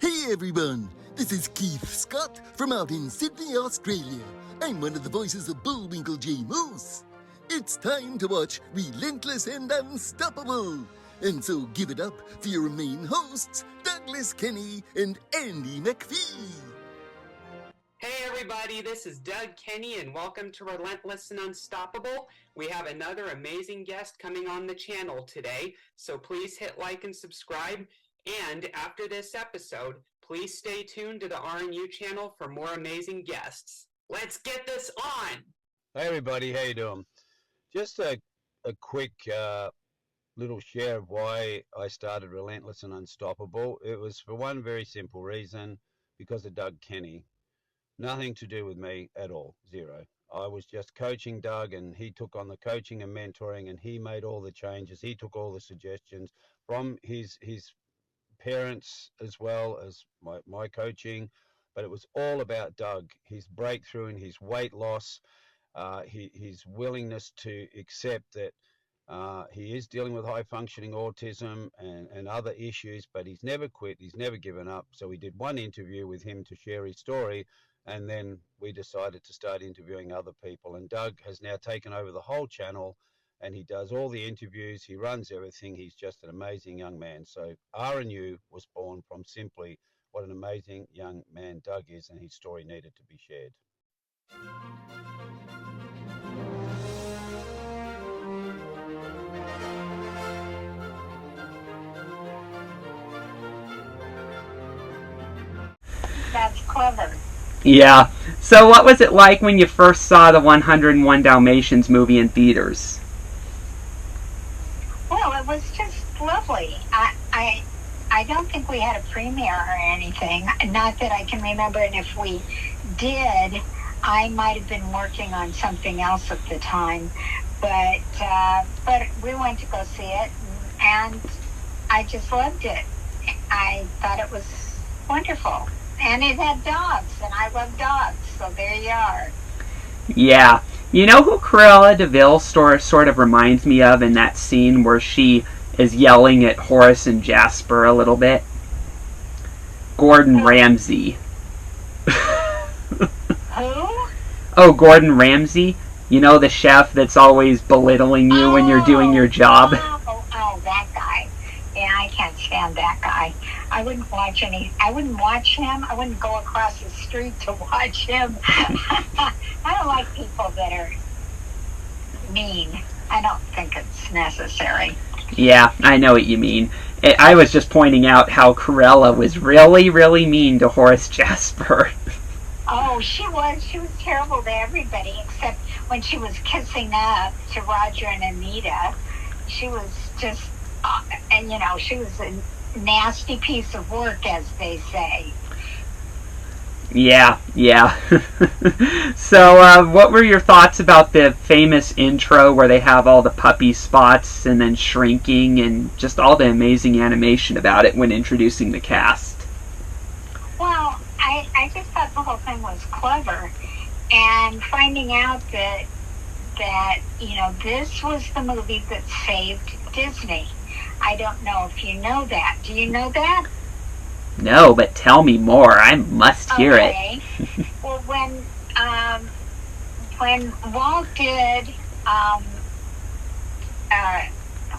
Hey everyone, this is Keith Scott from out in Sydney, Australia. I'm one of the voices of Bullwinkle J. Moose. It's time to watch Relentless and Unstoppable. And so give it up for your main hosts, Douglas Kenny and Andy McPhee. Hey everybody, this is Doug Kenny and welcome to Relentless and Unstoppable. We have another amazing guest coming on the channel today, so please hit like and subscribe. And after this episode, please stay tuned to the RNU channel for more amazing guests. Let's get this on! Hey everybody, how you doing? Just a quick little share of why I started Relentless and Unstoppable. It was for one very simple reason, because of Doug Kenny. Nothing to do with me at all, zero. I was just coaching Doug, and he took on the coaching and mentoring, and he made all the changes. He took all the suggestions from his parents as well as my coaching, but it was all about Doug, his breakthrough and his weight loss, his willingness to accept that he is dealing with high functioning autism and other issues, but he's never quit, he's never given up. So we did one interview with him to share his story, and then we decided to start interviewing other people. And Doug has now taken over the whole channel, and he does all the interviews, he runs everything. He's just an amazing young man. So RNU was born from simply what an amazing young man Doug is, and his story needed to be shared. That's clever. Yeah. So what was it like when you first saw the 101 Dalmatians movie in theaters? Well, it was just lovely. I don't think we had a premiere or anything. Not that I can remember, and if we did, I might have been working on something else at the time. But we went to go see it, and I just loved it. I thought it was wonderful. And it had dogs, and I love dogs, so there you are. Yeah. You know who Cruella de Vil sort of reminds me of in that scene where she is yelling at Horace and Jasper a little bit? Gordon Ramsay. Who? Oh, Gordon Ramsay. You know, the chef that's always belittling you when you're doing your job? Oh, that guy. Yeah, I can't stand that guy. I wouldn't watch him. I wouldn't go across the street to watch him. I don't like people that are mean. I don't think it's necessary. Yeah, I know what you mean. I was just pointing out how Cruella was really, really mean to Horace Jasper. Oh, she was. She was terrible to everybody, except when she was kissing up to Roger and Anita. She was just, and she was a nasty piece of work, as they say. Yeah. So, what were your thoughts about the famous intro where they have all the puppy spots and then shrinking and just all the amazing animation about it when introducing the cast? Well, I just thought the whole thing was clever, and finding out that this was the movie that saved Disney. I don't know if you know that. Do you know that? No, but tell me more. I must hear it. Well, when Walt did,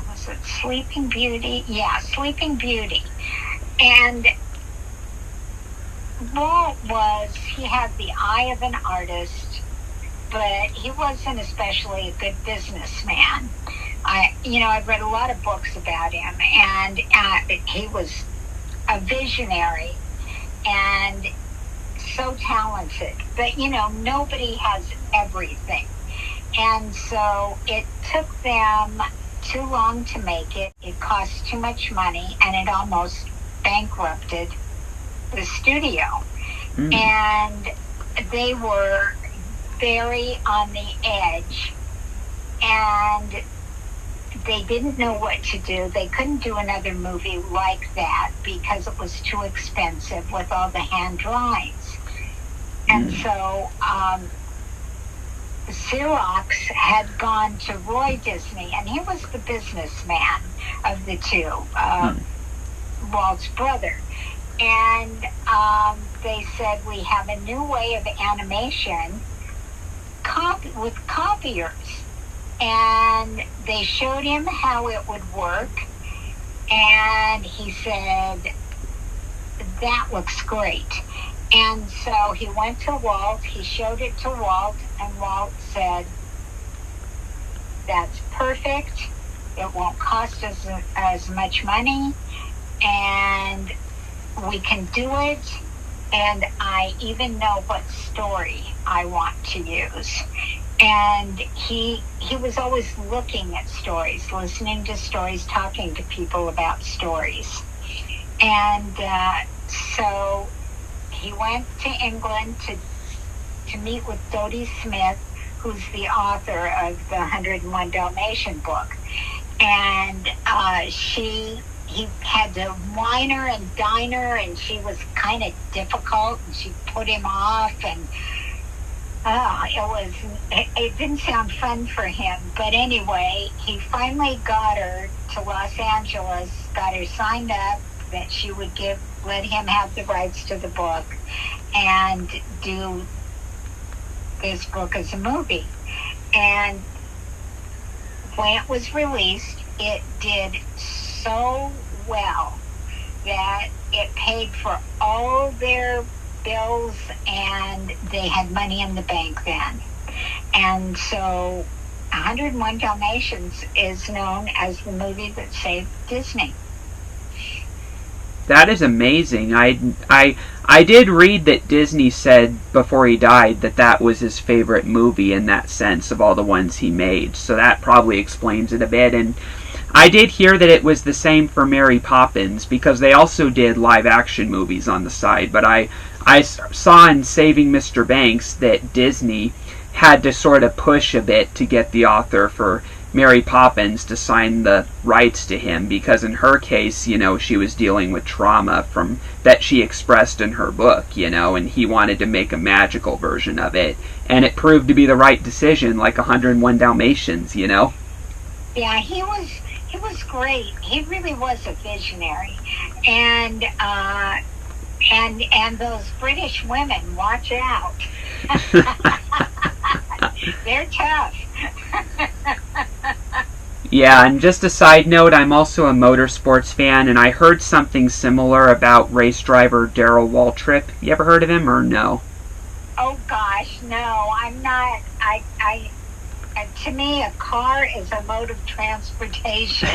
was it Sleeping Beauty? Yeah, Sleeping Beauty. And Walt he had the eye of an artist, but he wasn't especially a good businessman. I've read a lot of books about him, and he was a visionary and so talented. But, nobody has everything. And so it took them too long to make it. It cost too much money, and it almost bankrupted the studio. And they were very on the edge, and they didn't know what to do. They couldn't do another movie like that because it was too expensive with all the hand drawings. And so Xerox had gone to Roy Disney, and he was the businessman of the two, Walt's brother. And they said, we have a new way of animation with copiers. And they showed him how it would work. And he said, that looks great. And so he went to Walt, he showed it to Walt, and Walt said, that's perfect. It won't cost us as much money, and we can do it. And I even know what story I want to use. And he was always looking at stories, listening to stories, talking to people about stories. And so he went to England to meet with Dodie Smith, who's the author of the 101 Dalmatian book. And he had to wine her and dine her, and she was kind of difficult, and she put him off, and it didn't sound fun for him. But anyway, he finally got her to Los Angeles, got her signed up that she would let him have the rights to the book and do this book as a movie. And when it was released, it did so well that it paid for all their bills, and they had money in the bank then. And so 101 Dalmatians is known as the movie that saved Disney. That is amazing. I did read that Disney said before he died that was his favorite movie in that sense of all the ones he made. So that probably explains it a bit. And I did hear that it was the same for Mary Poppins, because they also did live action movies on the side. But I saw in Saving Mr. Banks that Disney had to sort of push a bit to get the author for Mary Poppins to sign the rights to him, because in her case, she was dealing with trauma from that she expressed in her book, and he wanted to make a magical version of it, and it proved to be the right decision, like 101 Dalmatians, Yeah, he was great. He really was a visionary, and those British women, watch out. They're tough. Yeah, and just a side note, I'm also a motorsports fan, and I heard something similar about race driver Darrell Waltrip. You ever heard of him, or no? Oh gosh, no, I'm not. To me, a car is a mode of transportation.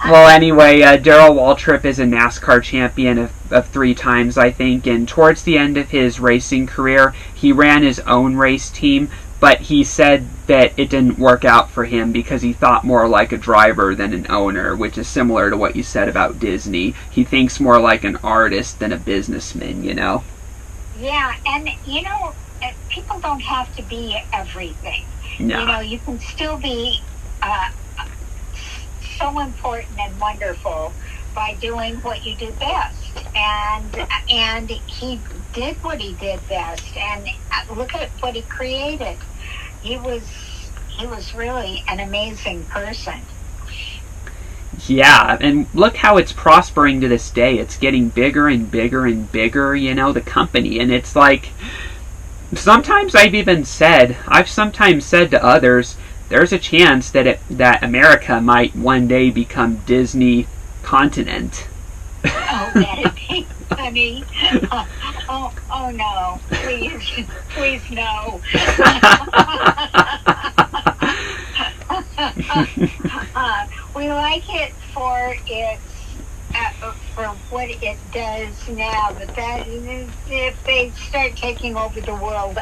Well, anyway, Darrell Waltrip is a NASCAR champion of 3 times, I think, and towards the end of his racing career, he ran his own race team, but he said that it didn't work out for him because he thought more like a driver than an owner, which is similar to what you said about Disney. He thinks more like an artist than a businessman, Yeah, and people don't have to be everything. No. You can still be so important and wonderful by doing what you do best. And he did what he did best. And look at what he created. He was really an amazing person. Yeah, and look how it's prospering to this day. It's getting bigger and bigger and bigger, the company. And it's like, sometimes I've sometimes said to others, there's a chance that America might one day become Disney continent. Oh, that'd be funny. Oh no, please no. We like it for for what it does now, but that if they start taking over the world,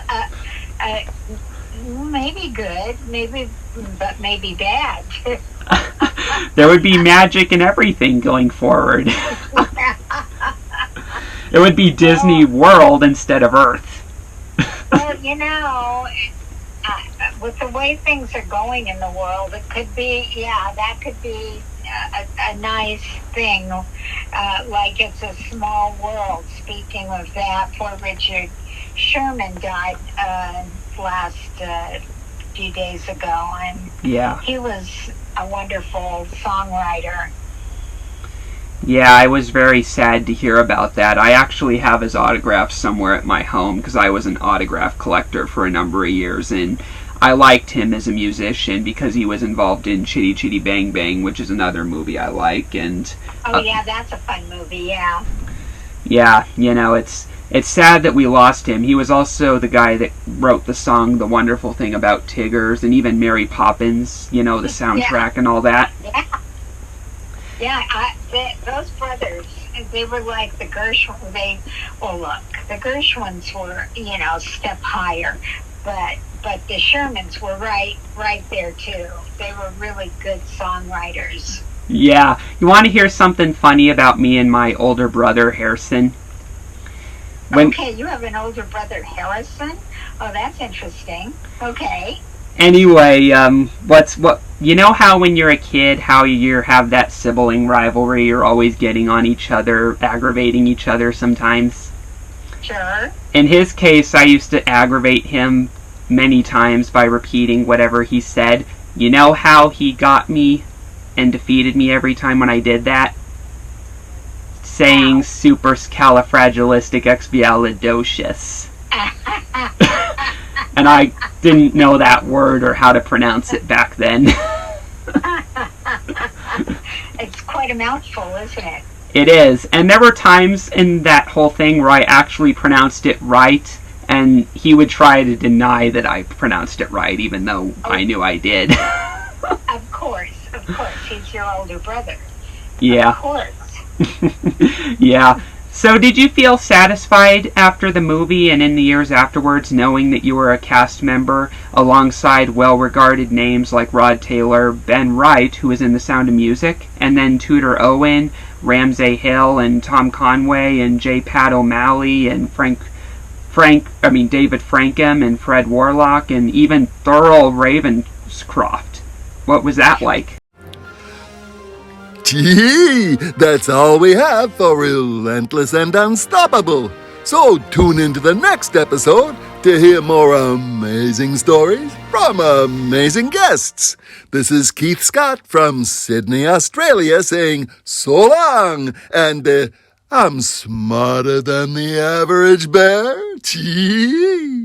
maybe good, but maybe bad. There would be magic and everything going forward. It would be Disney World instead of Earth. Well, with the way things are going in the world, it could be, that could be a nice thing. Like it's a small world. Speaking of that, poor Richard Sherman died last few days ago, and yeah, he was a wonderful songwriter. Yeah, I was very sad to hear about that. I actually have his autograph somewhere at my home because I was an autograph collector for a number of years, and I liked him as a musician because he was involved in Chitty Chitty Bang Bang, which is another movie I like. And yeah, that's a fun movie. Yeah. yeah, it's sad that we lost him. He was also the guy that wrote the song "The Wonderful Thing About Tiggers" and even Mary Poppins. The soundtrack and all that. Yeah. Yeah, those brothers, they were like the Gershwins. The Gershwins were, a step higher, but the Shermans were right there too. They were really good songwriters. Yeah, you want to hear something funny about me and my older brother Harrison? Okay, you have an older brother, Harrison? Oh, that's interesting. Okay. Anyway, you know how when you're a kid, how you have that sibling rivalry, you're always getting on each other, aggravating each other sometimes? Sure. In his case, I used to aggravate him many times by repeating whatever he said. You know how he got me and defeated me every time when I did that? Saying Wow. supercalifragilisticexpialidocious. And I didn't know that word or how to pronounce it back then. It's quite a mouthful, isn't it? It is. And there were times in that whole thing where I actually pronounced it right, and he would try to deny that I pronounced it right, even though I knew I did. Of course. He's your older brother. Yeah. Of course. Yeah. So did you feel satisfied after the movie and in the years afterwards knowing that you were a cast member alongside well-regarded names like Rod Taylor, Ben Wright, who was in The Sound of Music, and then Tudor Owen, Ramsay Hill, and Tom Conway, and J. Pat O'Malley, and David Frankham, and Fred Warlock, and even Thurl Ravenscroft? What was that like? Gee, that's all we have for Relentless and Unstoppable. So tune into the next episode to hear more amazing stories from amazing guests. This is Keith Scott from Sydney, Australia saying so long, and I'm smarter than the average bear. Gee.